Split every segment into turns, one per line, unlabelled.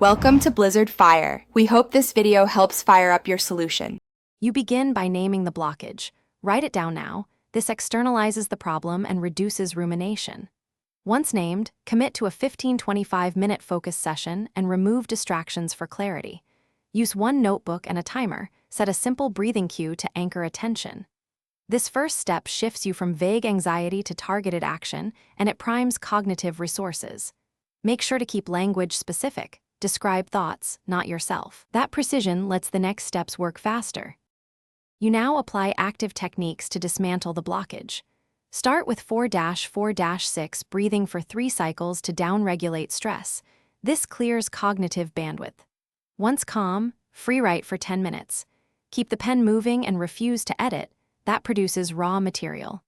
Welcome to Blizzard Fire. We hope this video helps fire up your solution.
You begin by naming the blockage. Write it down now. This externalizes the problem and reduces rumination. Once named, commit to a 15-25-minute focus session and remove distractions for clarity. Use one notebook and a timer. Set a simple breathing cue to anchor attention. This first step shifts you from vague anxiety to targeted action, and it primes cognitive resources. Make sure to keep language specific. Describe thoughts, not yourself. That precision lets the next steps work faster. You now apply active techniques to dismantle the blockage. Start with 4-4-6 breathing for 3 cycles to downregulate stress. This clears cognitive bandwidth. Once calm, free write for 10 minutes. Keep the pen moving and refuse to edit. That produces raw material.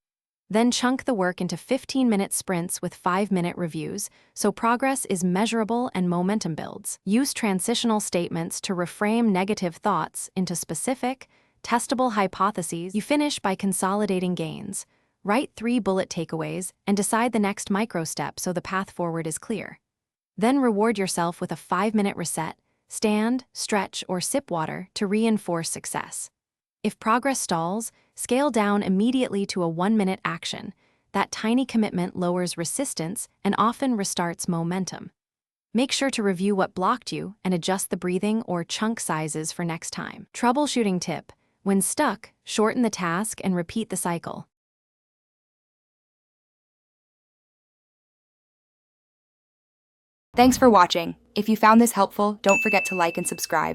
Then chunk the work into 15-minute sprints with 5-minute reviews, so progress is measurable and momentum builds. Use transitional statements to reframe negative thoughts into specific, testable hypotheses. You finish by consolidating gains. Write 3 bullet takeaways and decide the next micro step so the path forward is clear. Then reward yourself with a 5-minute reset, stand, stretch, or sip water to reinforce success. If progress stalls, scale down immediately to a 1-minute action. That tiny commitment lowers resistance and often restarts momentum. Make sure to review what blocked you and adjust the breathing or chunk sizes for next time. Troubleshooting tip: when stuck, shorten the task and repeat the cycle.
Thanks for watching. If you found this helpful, don't forget to like and subscribe.